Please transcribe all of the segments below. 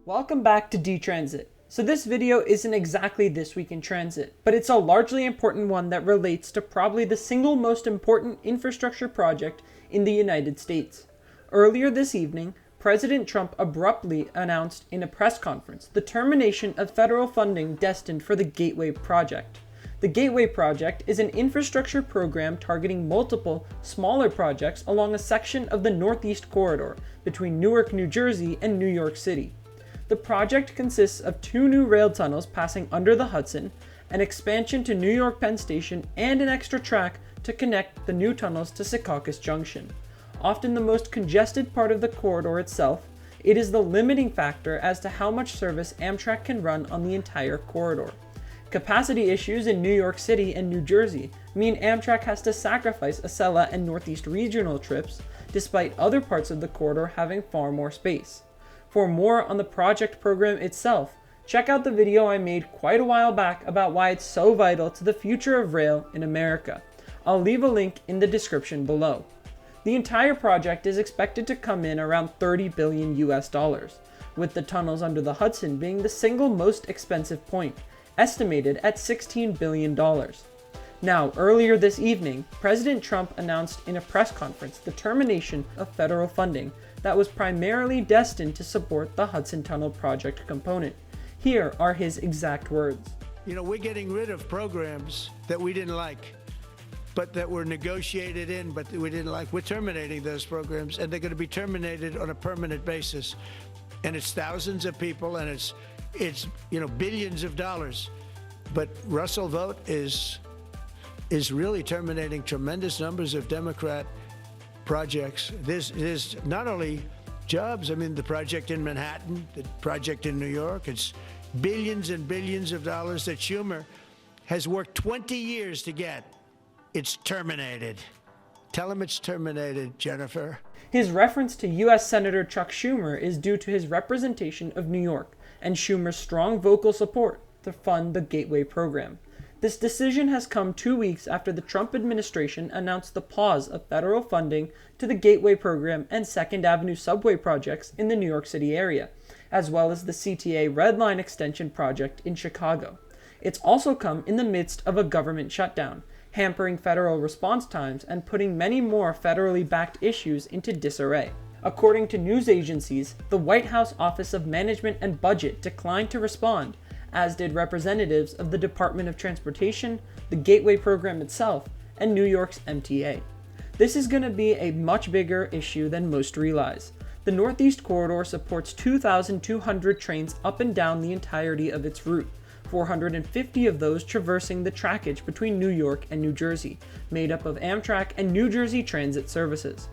Welcome back to D-Transit. So this video isn't exactly This Week in Transit, but it's a largely important one that relates to probably the single most important infrastructure project in the United States. Earlier this evening, President Trump abruptly announced in a press conference the termination of federal funding destined for the Gateway Project. The Gateway Project is an infrastructure program targeting multiple, smaller projects along a section of the Northeast Corridor between Newark, New Jersey and New York City. The project consists of two new rail tunnels passing under the Hudson, an expansion to New York Penn Station, and an extra track to connect the new tunnels to Secaucus Junction. Often the most congested part of the corridor itself, it is the limiting factor as to how much service Amtrak can run on the entire corridor. Capacity issues in New York City and New Jersey mean Amtrak has to sacrifice Acela and Northeast Regional trips, despite other parts of the corridor having far more space. For more on the project program itself, check out the video I made quite a while back about why it's so vital to the future of rail in America. I'll leave a link in the description below. The entire project is expected to come in around $30 billion US, with the tunnels under the Hudson being the single most expensive point, estimated at $16 billion. Now, earlier this evening, President Trump announced in a press conference the termination of federal funding that was primarily destined to support the Hudson Tunnel project component. Here are his exact words. We're getting rid of programs that we didn't like, but that were negotiated in, but we didn't like. We're terminating those programs, and they're going to be terminated on a permanent basis. And it's thousands of people, and it's billions of dollars. But Russell vote is really terminating tremendous numbers of Democrat projects. There's not only jobs, the project in Manhattan, the project in New York, it's billions and billions of dollars that Schumer has worked 20 years to get. It's terminated. Tell him it's terminated, Jennifer. His reference to U.S. Senator Chuck Schumer is due to his representation of New York and Schumer's strong vocal support to fund the Gateway program. This decision has come 2 weeks after the Trump administration announced the pause of federal funding to the Gateway program and 2nd Avenue subway projects in the New York City area, as well as the CTA Red Line extension project in Chicago. It's also come in the midst of a government shutdown, hampering federal response times and putting many more federally backed issues into disarray. According to news agencies, the White House Office of Management and Budget declined to respond, as did representatives of the Department of Transportation, the Gateway program itself, and New York's MTA. This is going to be a much bigger issue than most realize. The Northeast Corridor supports 2,200 trains up and down the entirety of its route, 450 of those traversing the trackage between New York and New Jersey, made up of Amtrak and New Jersey Transit services.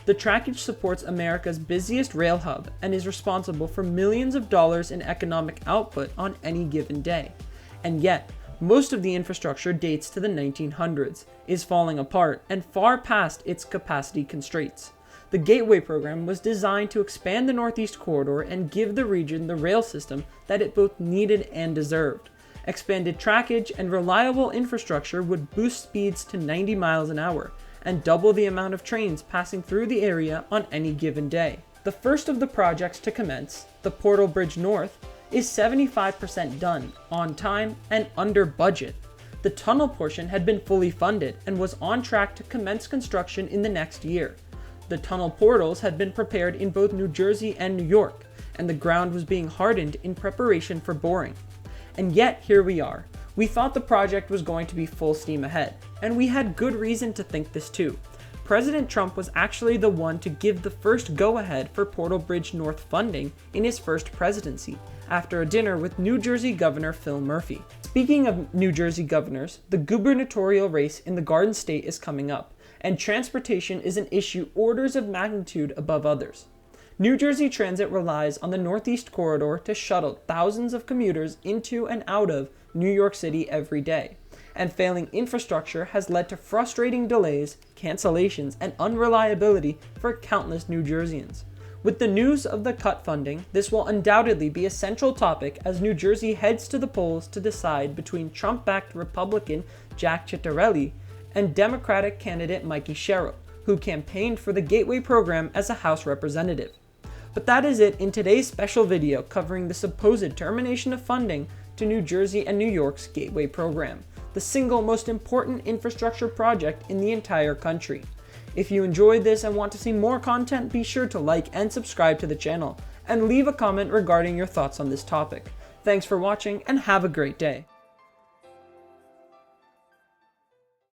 The trackage supports America's busiest rail hub and is responsible for millions of dollars in economic output on any given day. And yet, most of the infrastructure dates to the 1900s, is falling apart, and far past its capacity constraints. The Gateway program was designed to expand the Northeast Corridor and give the region the rail system that it both needed and deserved. Expanded trackage and reliable infrastructure would boost speeds to 90 miles an hour, and double the amount of trains passing through the area on any given day. The first of the projects to commence, the Portal Bridge North, is 75% done, on time, and under budget. The tunnel portion had been fully funded and was on track to commence construction in the next year. The tunnel portals had been prepared in both New Jersey and New York, and the ground was being hardened in preparation for boring. And yet, here we are. We thought the project was going to be full steam ahead, and we had good reason to think this too. President Trump was actually the one to give the first go-ahead for Portal Bridge North funding in his first presidency, after a dinner with New Jersey Governor Phil Murphy. Speaking of New Jersey governors, the gubernatorial race in the Garden State is coming up, and transportation is an issue orders of magnitude above others. New Jersey Transit relies on the Northeast Corridor to shuttle thousands of commuters into and out of New York City every day, and failing infrastructure has led to frustrating delays, cancellations, and unreliability for countless New Jerseyans. With the news of the cut funding, this will undoubtedly be a central topic as New Jersey heads to the polls to decide between Trump-backed Republican Jack Ciattarelli and Democratic candidate Mikey Sherrill, who campaigned for the Gateway program as a House representative. But that is it in today's special video covering the supposed termination of funding to New Jersey and New York's Gateway program, the single most important infrastructure project in the entire country. If you enjoyed this and want to see more content, be sure to like and subscribe to the channel, and leave a comment regarding your thoughts on this topic. Thanks for watching and have a great day.